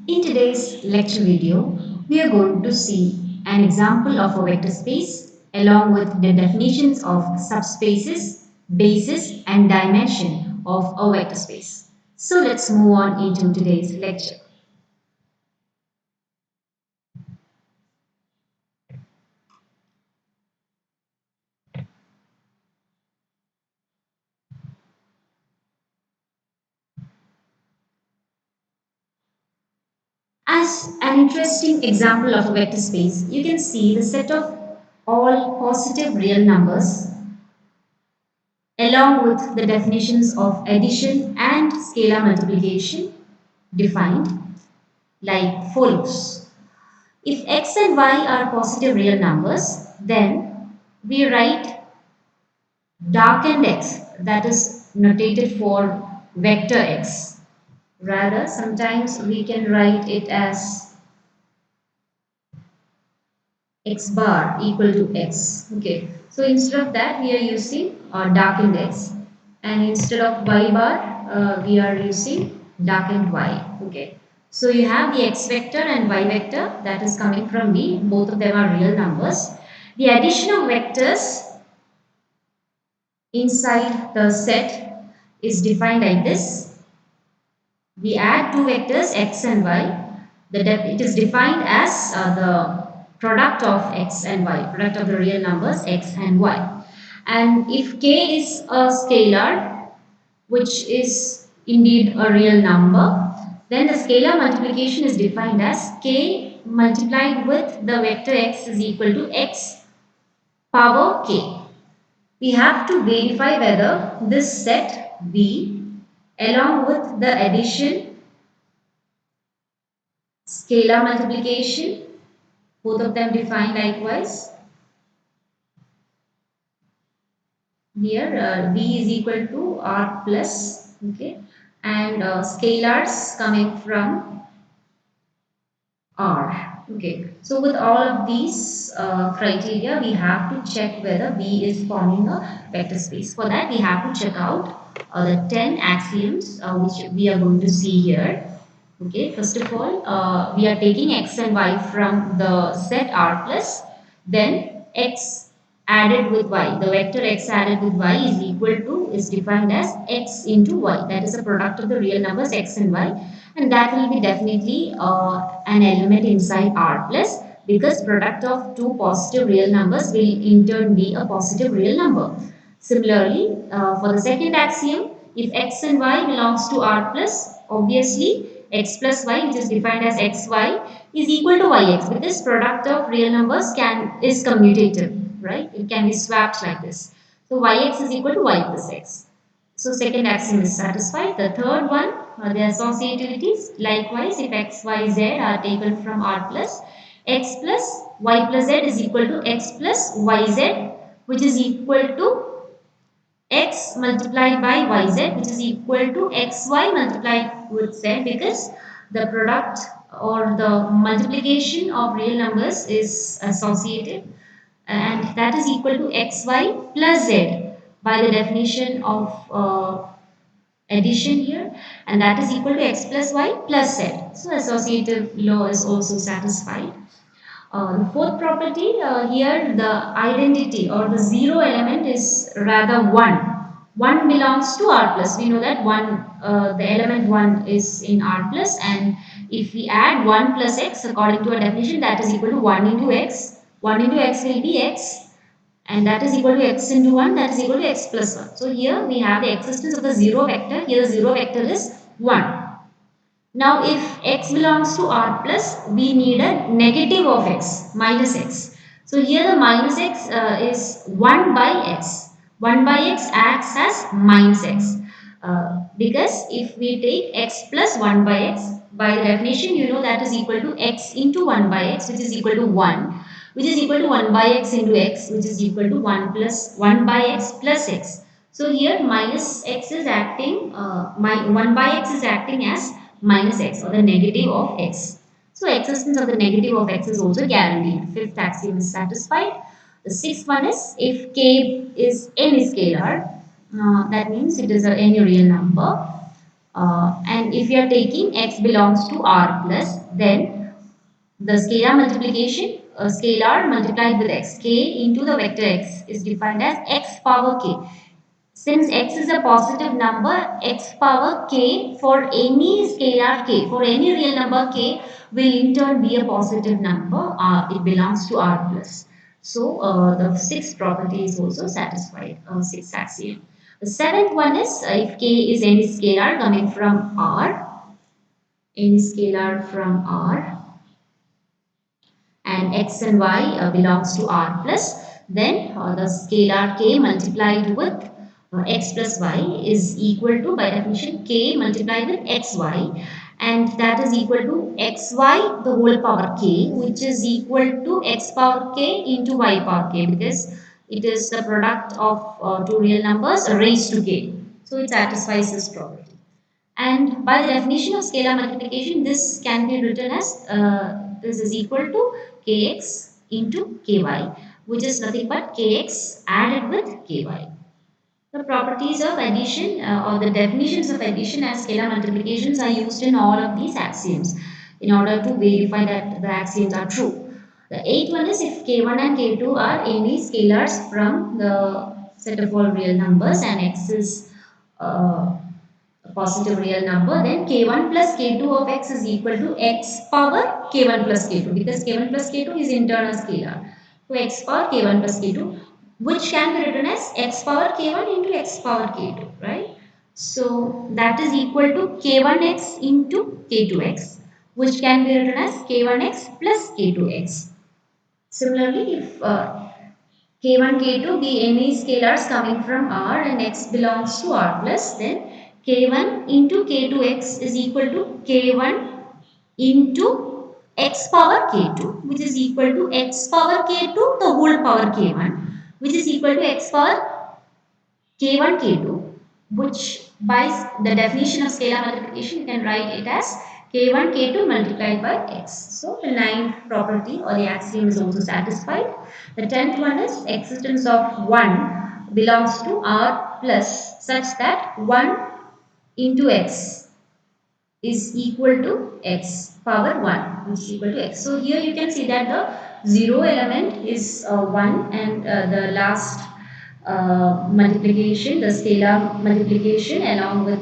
In today's lecture video, we are going to see an example of a vector space along with the definitions of subspaces, basis and dimension of a vector space. So let's move on into today's lecture. As an interesting example of a vector space, you can see the set of all positive real numbers along with the definitions of addition and scalar multiplication defined like follows. If x and y are positive real numbers, then we write darkened x, that is notated for vector x. Rather, sometimes we can write it as x bar equal to x. Okay, so instead of that, we are using darkened x, and instead of y bar, we are using darkened y. Okay, so you have the x vector and y vector that is coming from B. Both of them are real numbers. The addition of vectors inside the set is defined like this. We add two vectors x and y. It is defined as the product of x and y, product of the real numbers x and y. And if k is a scalar, which is indeed a real number, then the scalar multiplication is defined as k multiplied with the vector x is equal to x power k. We have to verify whether this set V along with the addition, scalar multiplication, both of them defined likewise. Here V is equal to R plus, okay, and scalars coming from R. Okay, so with all of these criteria, we have to check whether V is forming a vector space. For that, we have to check out the 10 axioms which we are going to see here. Okay, first of all, we are taking x and y from the set R plus, then x added with y. The vector x added with y is equal to, is defined as x into y. That is a product of the real numbers x and y, and that will be definitely an element inside R plus, because product of two positive real numbers will in turn be a positive real number. Similarly, for the second axiom, if x and y belongs to R plus, obviously x plus y, which is defined as xy, is equal to yx, because product of real numbers is commutative, right? It can be swapped like this. So yx is equal to y plus x. So second axiom is satisfied. The third one, the associativities. Likewise, if x, y, z are taken from R plus, x plus y plus z is equal to x plus yz, which is equal to x multiplied by yz, which is equal to xy multiplied with z, because the product or the multiplication of real numbers is associative, and that is equal to xy plus z by the definition of addition here, and that is equal to x plus y plus z. So associative law is also satisfied. The fourth property, here the identity or the zero element is rather 1. 1 belongs to R plus. We know that the element 1 is in R plus, and if we add 1 plus x according to a definition, that is equal to 1 into x. 1 into x will be x, and that is equal to x into 1, that is equal to x plus 1. So here we have the existence of the zero vector. Here the zero vector is 1. Now if x belongs to R plus, we need a negative of x, minus x. So here the minus x is 1 by x. 1 by x acts as minus x. Because if we take x plus 1 by x, by the definition you know that is equal to x into 1 by x, which is equal to 1, which is equal to 1 by x into x, which is equal to 1 plus 1 by x plus x. So here minus x is acting, 1 by x is acting as minus x, or the negative of x. So existence of the negative of x is also guaranteed. Fifth axiom is satisfied. The sixth one is, if k is any scalar, that means it is any real number, And if you are taking x belongs to R plus, then the scalar multiplication, scalar multiplied with x, k into the vector x is defined as x power k. Since x is a positive number, x power k for any scalar k, for any real number k, will in turn be a positive number. It belongs to R plus. So the sixth property is also satisfied, sixth axiom. The seventh one is if k is any scalar coming from R, any scalar from R, and x and y belongs to R plus, then the scalar k multiplied with x plus y is equal to, by definition, k multiplied with xy, and that is equal to xy the whole power k, which is equal to x power k into y power k, because it is the product of two real numbers raised to k. So it satisfies this property. And by the definition of scalar multiplication, this can be written as this is equal to kx into ky, which is nothing but kx added with ky. The properties of addition or the definitions of addition and scalar multiplications are used in all of these axioms in order to verify that the axioms are true. The eighth one is if k1 and k2 are any scalars from the set of all real numbers and x is uh, a positive real number, then k1 plus k2 of x is equal to x power k1 plus k2, because k1 plus k2 is in turn a scalar. So x power k1 plus k2, which can be written as x power k1 into x power k2, right? So that is equal to k1x into k2x, which can be written as k1x plus k2x. Similarly, if k1, k2 be any scalars coming from R and x belongs to R plus, then k1 into k2x is equal to k1 into x power k2, which is equal to x power k2 the whole power k1, which is equal to x power k1 k2, which by the definition of scalar multiplication you can write it as k1 k2 multiplied by x. So the ninth property or the axiom is also satisfied. The tenth one is existence of 1 belongs to R plus such that 1 into x is equal to x power 1, which is equal to x. So here you can see that the 0 element is 1, and the last multiplication, the scalar multiplication along with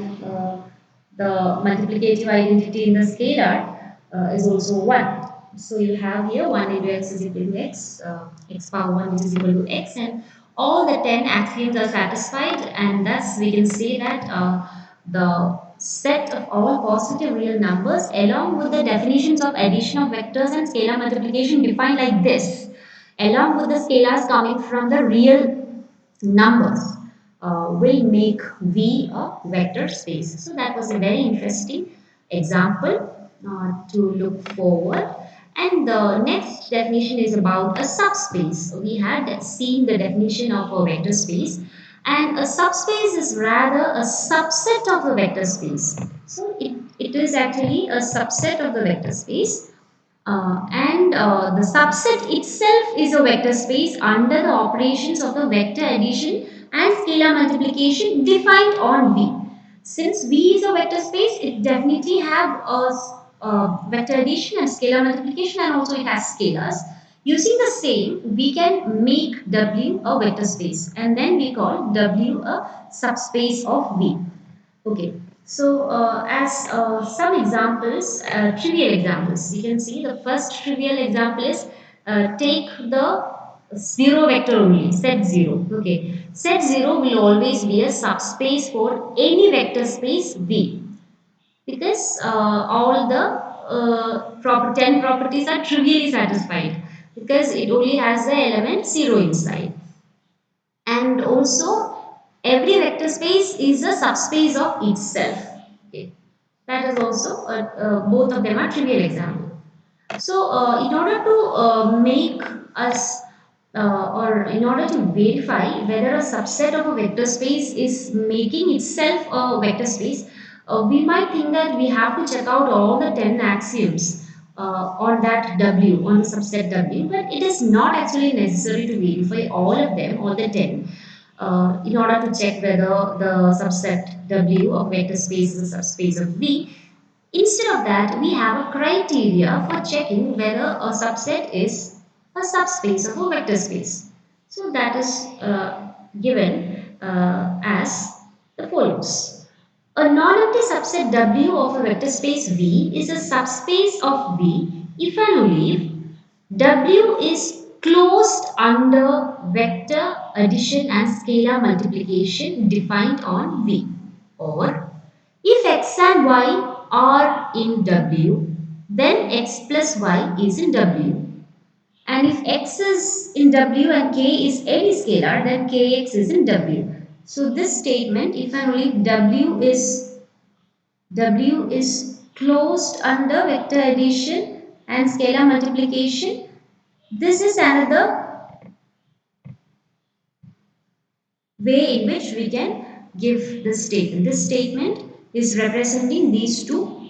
the multiplicative identity in the scalar is also 1. So you have here 1 into x is equal to x, x power 1 which is equal to x, and all the 10 axioms are satisfied, and thus we can say that the set of all positive real numbers along with the definitions of addition of vectors and scalar multiplication defined like this, along with the scalars coming from the real numbers, will make V a vector space. So that was a very interesting example to look forward. And the next definition is about a subspace. We had seen the definition of a vector space, and a subspace is rather a subset of the vector space. So it is actually a subset of the vector space, and the subset itself is a vector space under the operations of the vector addition and scalar multiplication defined on V. Since V is a vector space, it definitely have vector addition and scalar multiplication, and also it has scalars. Using the same, we can make W a vector space, and then we call W a subspace of V. Okay, so as some examples, trivial examples, you can see the first trivial example is take the zero vector only, set 0. Okay, set 0 will always be a subspace for any vector space V, because all the 10 properties are trivially satisfied, because it only has the element 0 inside. And also every vector space is a subspace of itself. Okay, that is also both of them are trivial example. So in order to make us or in order to verify whether a subset of a vector space is making itself a vector space, we might think that we have to check out all the 10 axioms on that W, on the subset W, but it is not actually necessary to verify all of them, all the 10. in order to check whether the subset W of vector space is a subspace of V. Instead of that, we have a criteria for checking whether a subset is a subspace of a vector space. So that is given as the follows. A non-empty subset W of a vector space V is a subspace of V if and only if W is closed under vector addition and scalar multiplication defined on V, or if x and y are in W, then x plus y is in W. And if x is in W and k is any scalar, then kx is in W. So this statement, if and only W is closed under vector addition and scalar multiplication, this is another way in which we can give this statement. This statement is representing these two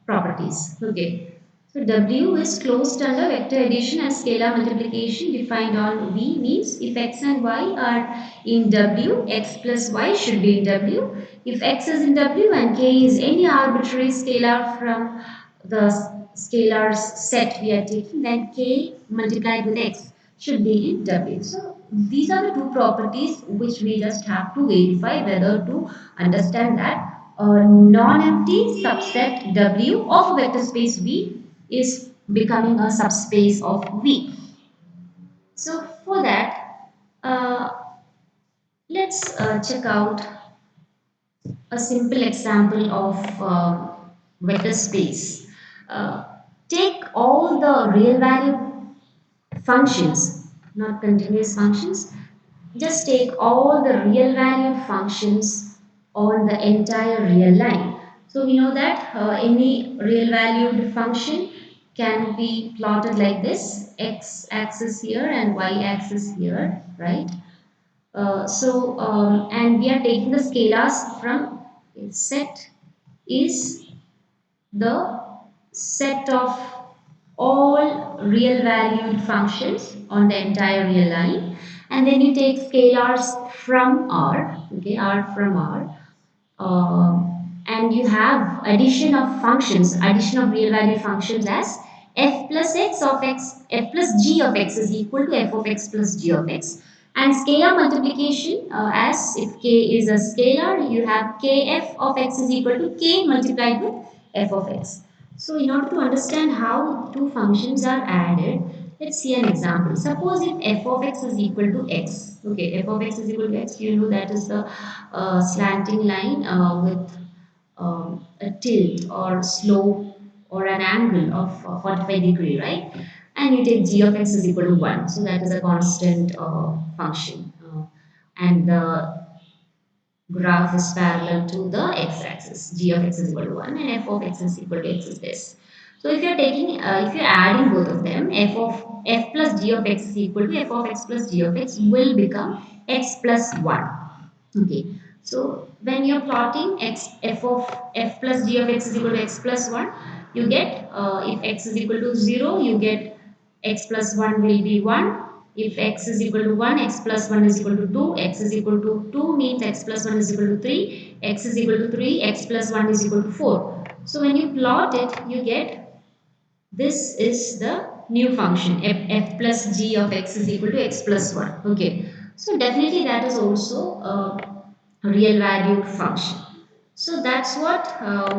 properties. Okay. So W is closed under vector addition and scalar multiplication defined on V means if x and y are in W, x plus y should be in W. If x is in W and k is any arbitrary scalar from the scalars set we are taking, then k multiplied with x should be in W. So these are the two properties which we just have to verify whether to understand that a non-empty subset W of vector space V is becoming a subspace of V. So for that, let's check out a simple example of vector space. Uh, take all the real valued functions, not continuous functions. Just take all the real valued functions on the entire real line. So we know that any real valued function can be plotted like this, x axis here and y axis here, right? And we are taking the scalars from set is the set of all real valued functions on the entire real line, and then you take scalars from R, okay, R from R, and you have addition of functions, addition of real valued functions as f plus x of x, f plus g of x is equal to f of x plus g of x, and scalar multiplication as if k is a scalar, you have kf of x is equal to k multiplied with f of x. So in order to understand how two functions are added, let's see an example. Suppose if f of x is equal to x, okay, f of x is equal to x, you know that is the slanting line with a tilt or slope or an angle of 45 degree, right? And you take g of x is equal to 1. So that is a constant function. And the graph is parallel to the x-axis. G of x is equal to 1 and f of x is equal to x is this. So if you're taking, if you're adding both of them, f plus g of x is equal to f of x plus g of x will become x plus 1. Okay. So when you're plotting f of f plus g of x is equal to x plus 1, you get, if x is equal to 0, you get x plus 1 will be 1. If x is equal to 1, x plus 1 is equal to 2, x is equal to 2 means x plus 1 is equal to 3, x is equal to 3, x plus 1 is equal to 4. So when you plot it, you get this is the new function f plus g of x is equal to x plus 1. Okay. So definitely that is also a real valued function. So that's what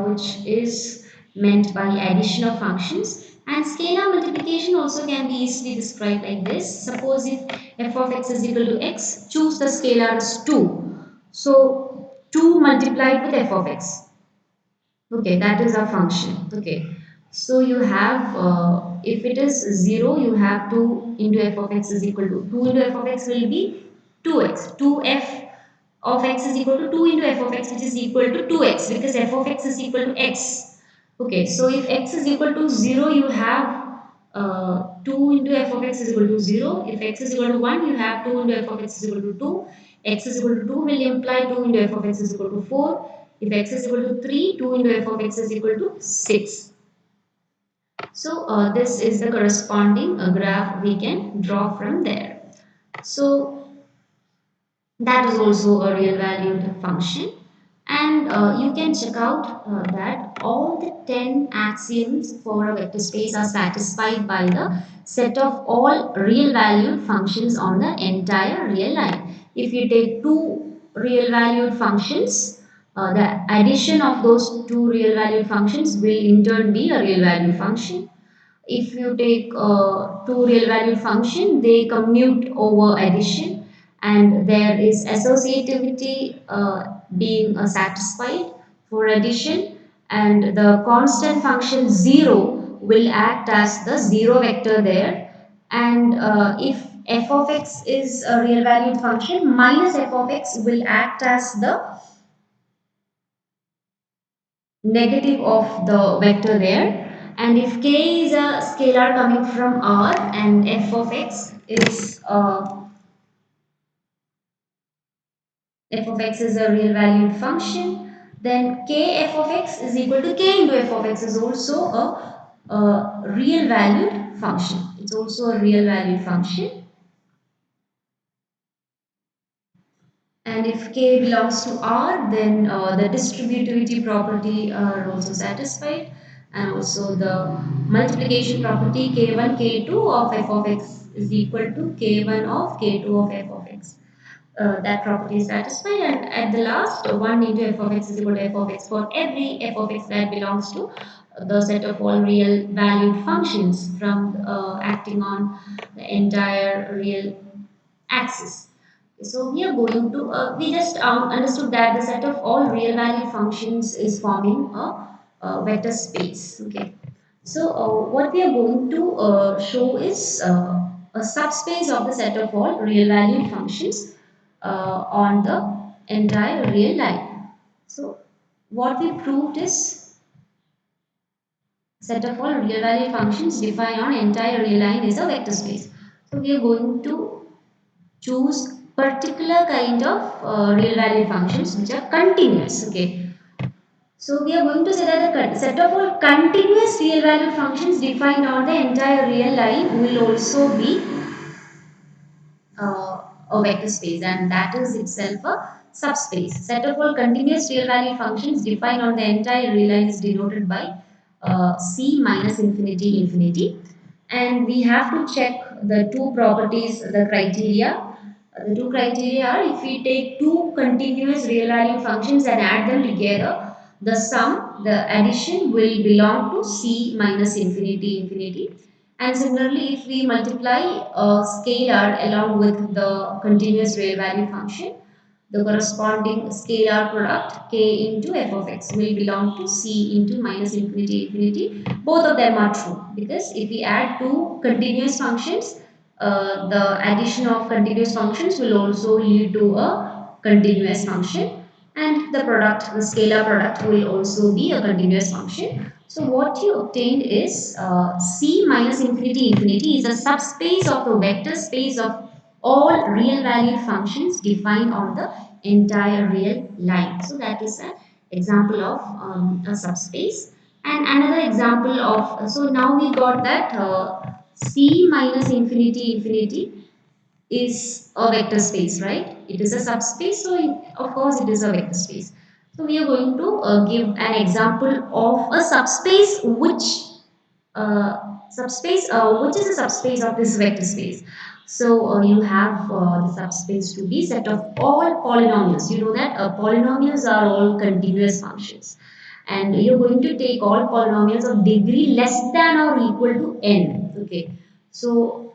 which is meant by addition of functions, and scalar multiplication also can be easily described like this. Suppose if f of x is equal to x, choose the scalar as 2. So 2 multiplied with f of x. Okay, that is our function. Okay, so you have, if it is 0, you have 2 into f of x is equal to 2 into f of x will be 2x. 2f of x is equal to 2 into f of x, which is equal to 2x, because f of x is equal to x. Okay, so if x is equal to 0, you have 2 into f of x is equal to 0. If x is equal to 1, you have 2 into f of x is equal to 2. X is equal to 2 will imply 2 into f of x is equal to 4. If x is equal to 3, 2 into f of x is equal to 6. So this is the corresponding graph we can draw from there. So that is also a real valued function. And you can check out that all the 10 axioms for a vector space are satisfied by the set of all real valued functions on the entire real line. If you take two real valued functions, the addition of those two real valued functions will in turn be a real valued function. If you take two real valued function, they commute over addition, and there is associativity being satisfied for addition, and the constant function 0 will act as the 0 vector there. And if f of x is a real valued function, minus f of x will act as the negative of the vector there. And if k is a scalar coming from R and f of x is a real valued function, then k f of x is equal to k into f of x is also a real valued function. It's also a real valued function. And if k belongs to R, then the distributivity property are also satisfied, and also the multiplication property k1 k2 of f of x is equal to k1 of k2 of f of x. That property is satisfied, and at the last 1 into f of x is equal to f of x for every f of x that belongs to the set of all real valued functions from acting on the entire real axis. So we are going to, we just understood that the set of all real valued functions is forming a vector space. Okay. So what we are going to show is a subspace of the set of all real valued functions on the entire real line. So what we proved is set of all real valued functions defined on entire real line is a vector space. So we are going to choose particular kind of real value functions which are continuous. Okay, so we are going to say that the set of all continuous real value functions defined on the entire real line will also be a vector space, and that is itself a subspace. Set of all continuous real value functions defined on the entire real line is denoted by C minus infinity infinity, and we have to check the two properties, the criteria. The two criteria are if we take two continuous real value functions and add them together, the sum, the addition will belong to C minus infinity infinity. And similarly, if we multiply a scalar along with the continuous real value function, the corresponding scalar product k into f of x will belong to C into minus infinity infinity. Both of them are true because if we add two continuous functions, the addition of continuous functions will also lead to a continuous function, and the product, the scalar product, will also be a continuous function. So what you obtained is C minus infinity infinity is a subspace of the vector space of all real valued functions defined on the entire real line. So that is an example of a subspace. And another example of, so now we got that C minus infinity infinity is a vector space, right? It is a subspace, so of course it is a vector space. So we are going to give an example of a subspace which is a subspace of this vector space. So you have the subspace to be set of all polynomials. You know that polynomials are all continuous functions, and you're going to take all polynomials of degree less than or equal to n. Okay, so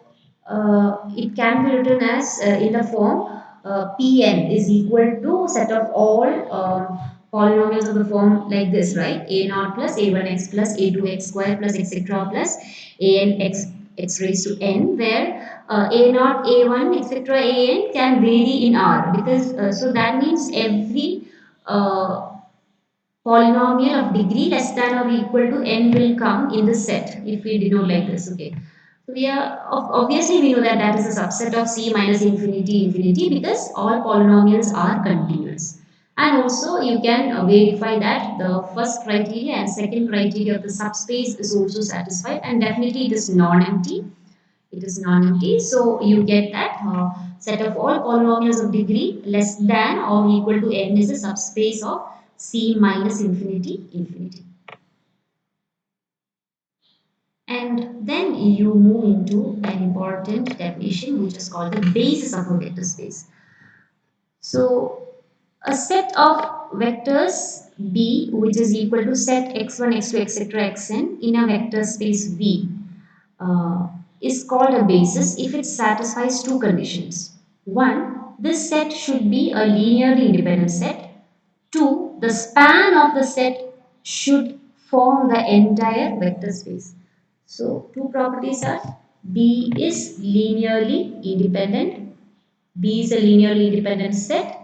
it can be written as in the form Pn is equal to set of all polynomials of the form like this, right? A naught plus a1x plus a2x square plus etc plus an x raised to n, where a naught, a1, etc. an can vary in R, because so that means every uh, polynomial of degree less than or equal to n will come in the set if we denote like this. Okay, so we are obviously we know that that is a subset of C minus infinity infinity because all polynomials are continuous. And also you can verify that the first criteria and second criteria of the subspace is also satisfied, and definitely it is non-empty. It is non-empty, so you get that set of all polynomials of degree less than or equal to n is a subspace of C minus infinity infinity. And then you move into an important definition which is called the basis of a vector space. So a set of vectors B which is equal to set x1, x2, etc. xn in a vector space V uh, is called a basis if it satisfies two conditions. One, this set should be a linearly independent set. Two, the span of the set should form the entire vector space. So, two properties are B is linearly independent, B is a linearly independent set,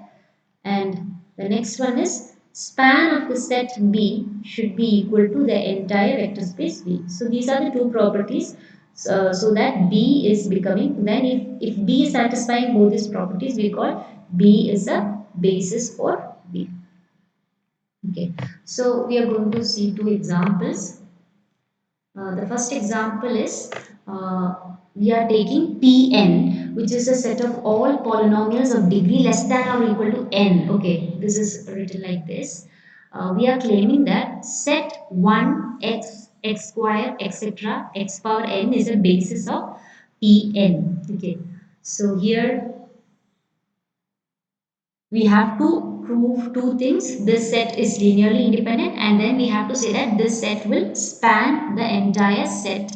and the next one is span of the set B should be equal to the entire vector space V. So these are the two properties, so that B is becoming, then if B is satisfying both these properties, we call B is a basis for V. Okay, so we are going to see two examples. The first example is uh, we are taking Pn, which is a set of all polynomials of degree less than or equal to n. Okay, this is written like this. We are claiming that set 1 x, x square, etc., x power n is a basis of Pn. Okay, so here we have to prove two things. This set is linearly independent, and then we have to say that this set will span the entire set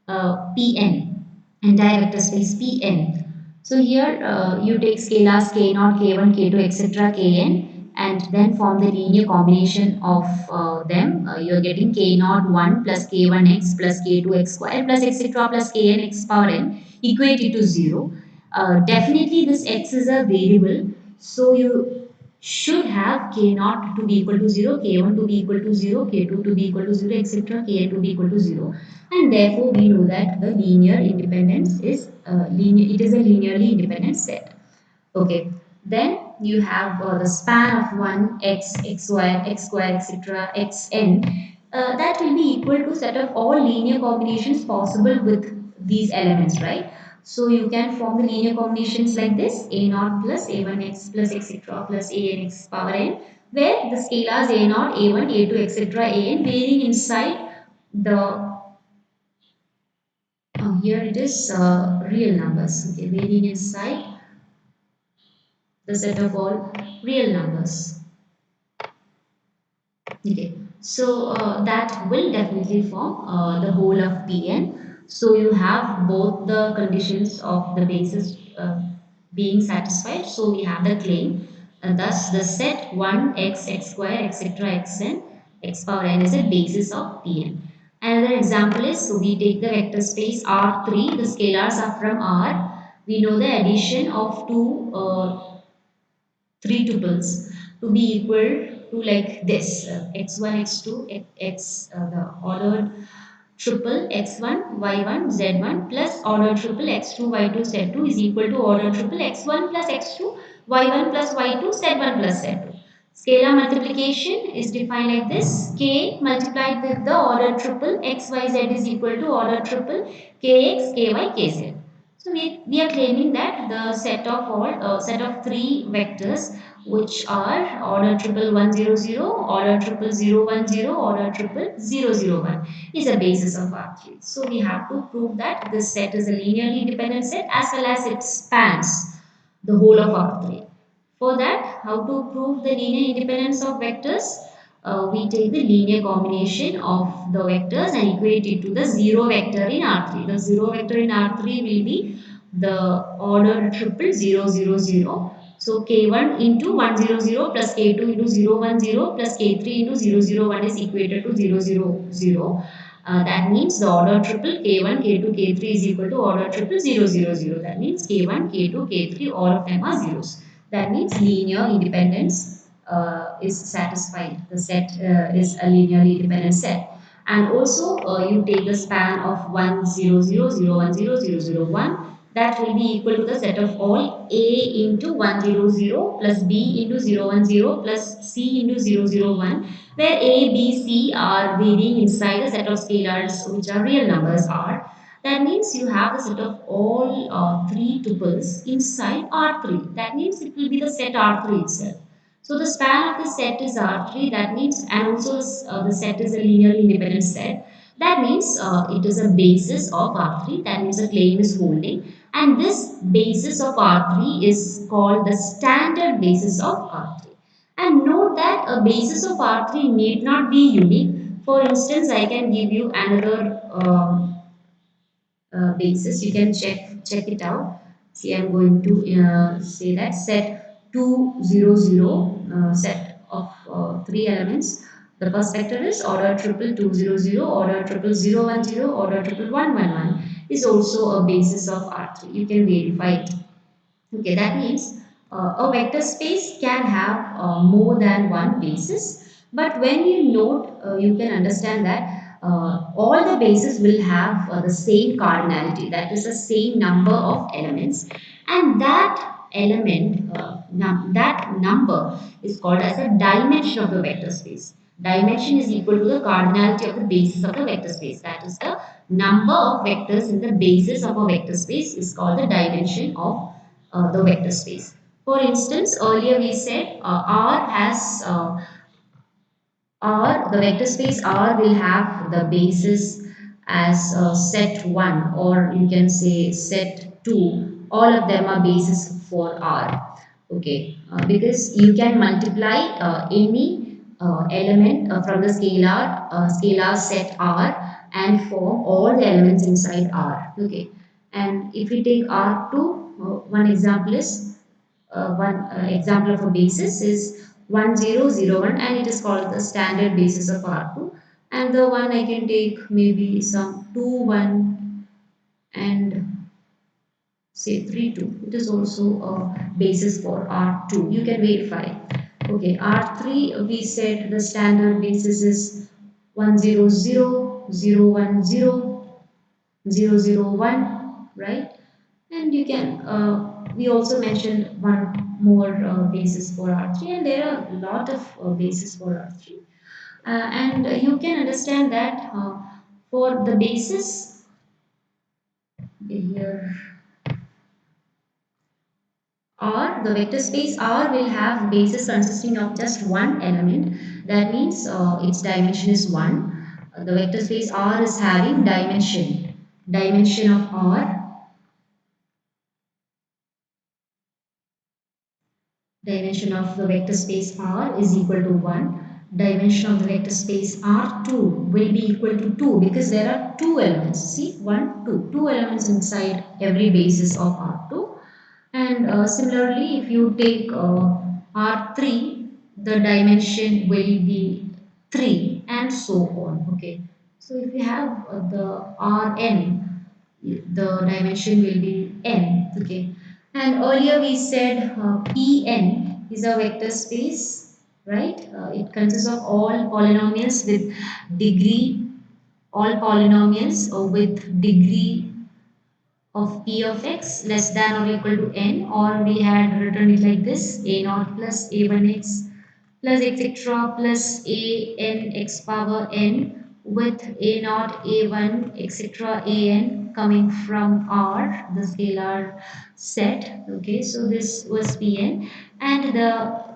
Pn, entire vector space Pn. So here you take scalars k0, k1, k2, etc. kn, and then form the linear combination of them. You are getting k0 1 plus k1x plus k2 x square plus etc. plus kn x power n equated to 0. Definitely this x is a variable, so you should have k naught to be equal to 0, k1 to be equal to 0, k2 to be equal to 0, etc. kn to be equal to 0, and therefore we know that the linear independence is linear. It is a linearly independent set. Okay, then you have the span of 1 x, x square, etc., xn. That will be equal to set of all linear combinations possible with these elements, right? So you can form the linear combinations like this: a naught plus a1x plus etc. plus anx power n, where the scalars a naught, a1, a2, etc. an varying inside the here it is real numbers. Okay, varying inside the set of all real numbers. Okay, so that will definitely form the whole of Pn. So you have both the conditions of the basis being satisfied. So we have the claim, and thus the set 1 x, x square, etc. xn, x power n is a basis of Pn. Another example is, so we take the vector space R3, the scalars are from R. We know the addition of two three tuples to be equal to like this x1 x2 the ordered triple x1 y1 z1 plus ordered triple x2 y2 z2 is equal to ordered triple x1 plus x2 y1 plus y2 z1 plus z2. Scalar multiplication is defined like this: k multiplied with the ordered triple xyz is equal to ordered triple kx ky kz. So we are claiming that the set of all set of three vectors which are order triple 100, order triple 010, order triple 001 is a basis of R3. So we have to prove that this set is a linearly independent set as well as it spans the whole of R3. For that, how to prove the linear independence of vectors? We take the linear combination of the vectors and equate it to the zero vector in R3. The zero vector in R3 will be the order triple 000. So k1 into 100 plus k2 into 010 plus k3 into 001 is equated to 000. That means the order triple k1, k2, k3 is equal to order triple 000. That means k1, k2, k3 all of them are zeros. That means linear independence is satisfied. The set is a linearly independent set. And also you take the span of 1 0 0 0 1 0 0 0 1, that will be equal to the set of all a into 100 plus b into 010 plus c into 001, where a, b, c are varying inside the set of scalars which are real numbers R. That means you have the set of all three tuples inside R3. That means it will be the set R3 itself. So the span of the set is R3. That means, and also the set is a linearly independent set. That means it is a basis of R3. That means the claim is holding. And this basis of R3 is called the standard basis of R3. And note that a basis of R3 need not be unique. For instance, I can give you another basis. You can check it out. See, I'm going to say that set 200 set of three elements. The first vector is order triple 200, order triple 010, order triple 111 is also a basis of R3. You can verify it. Okay, that means a vector space can have more than one basis, but when you note, you can understand that all the bases will have the same cardinality, that is the same number of elements, and that element, that number is called as the dimension of the vector space. Dimension is equal to the cardinality of the basis of the vector space. That is the number of vectors in the basis of a vector space is called the dimension of the vector space. For instance, earlier we said R has R, the vector space R will have the basis as set 1, or you can say set 2. All of them are basis for R. Okay, because you can multiply any element from the scalar set R and form all the elements inside R. Okay, and if we take R2, one example is one example of a basis is 1001, and it is called the standard basis of R2, and the one I can take maybe some 2 1 and say 3 2. It is also a basis for R2. You can verify. Okay, R3 we said the standard basis is 100 010 001, right? And you can, we also mentioned one more basis for R3, and there are a lot of bases for R3. And you can understand that for the basis here R, the vector space R will have bases consisting of just one element. That means its dimension is 1. The vector space R is having dimension of R. Dimension of the vector space R is equal to 1. Dimension of the vector space R2 will be equal to 2 because there are two elements. See, 1, 2. Two elements inside every basis of R2. And similarly, if you take R3, the dimension will be 3 and so on. Okay. So if you have the Rn, the dimension will be n. Okay. And earlier we said Pn is a vector space, right? It consists of all polynomials with degree, all polynomials with degree of p of x less than or equal to n, or we had written it like this: a naught plus a1x plus etc plus a n x power n with a naught a1 etc an coming from R, the scalar set. Okay, so this was Pn, and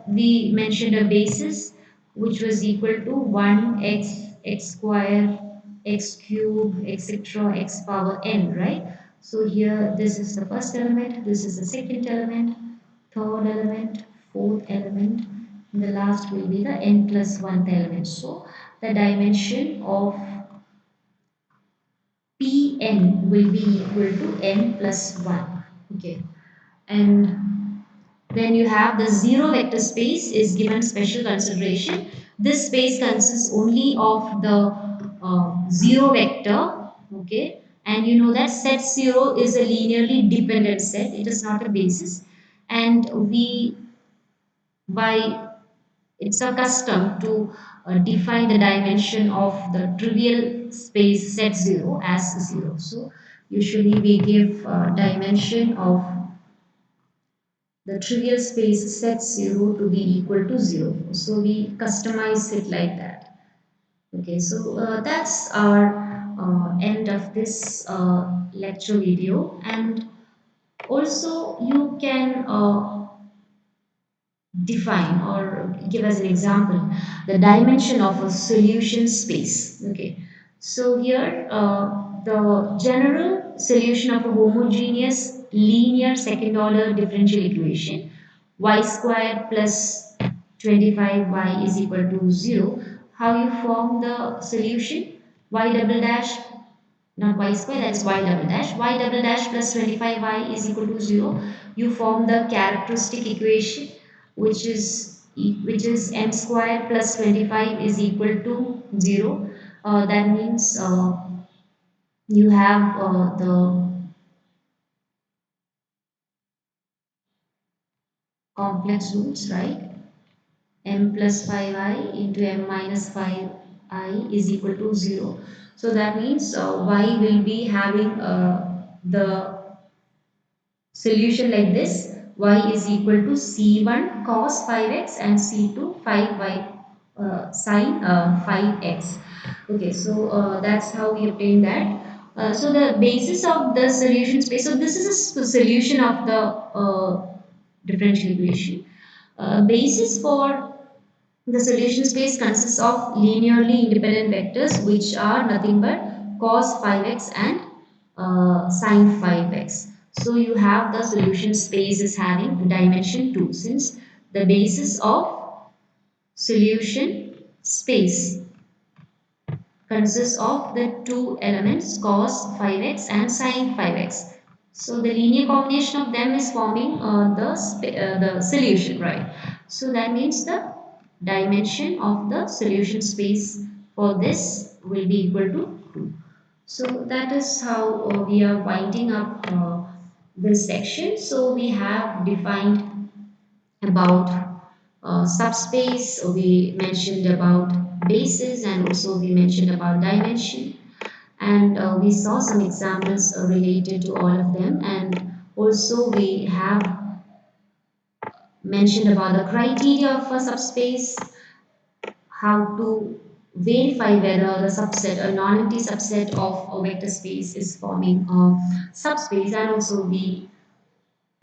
we mentioned a basis which was equal to 1x x square x cube etc x power n, right? So here this is the first element, this is the second element, third element, fourth element, and the last will be the n plus 1th element. So the dimension of Pn will be equal to n plus 1. Okay, and then you have the zero vector space is given special consideration. This space consists only of the zero vector. Okay, and you know that set 0 is a linearly dependent set, it is not a basis, and we by it's a custom to define the dimension of the trivial space set 0 as 0. So usually we give dimension of the trivial space set 0 to be equal to 0. So we customize it like that. Okay, so that's our end of this lecture video, and also you can define or give us an example the dimension of a solution space. Okay, so here the general solution of a homogeneous linear second order differential equation y squared plus 25y is equal to 0. How you form the solution? Y double dash, not y square, that is y double dash. Y double dash plus 25y is equal to 0. You form the characteristic equation, which is m square plus 25 is equal to 0. That means you have the complex roots, right? M plus 5i into m minus 5i is equal to 0. So that means y will be having the solution like this: y is equal to c1 cos 5x and c2 5y sin 5x. Okay, so that's how we obtain that. So the basis of the solution space, so this is a solution of the differential equation. Basis for the solution space consists of linearly independent vectors which are nothing but cos 5x and sin 5x. So you have the solution space is having dimension 2, since the basis of solution space consists of the two elements cos 5x and sin 5x. So the linear combination of them is forming the solution, right? So that means the dimension of the solution space for this will be equal to 2. So that is how we are winding up this section. So we have defined about subspace, we mentioned about basis, and also we mentioned about dimension, and we saw some examples related to all of them, and also we have mentioned about the criteria of a subspace, how to verify whether the subset, a non-empty subset of a vector space is forming a subspace, and also we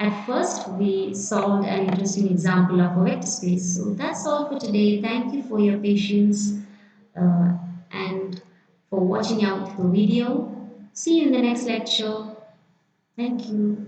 at first, we solved an interesting example of a vector space. So that's all for today. Thank you for your patience and for watching out the video. See you in the next lecture. Thank you.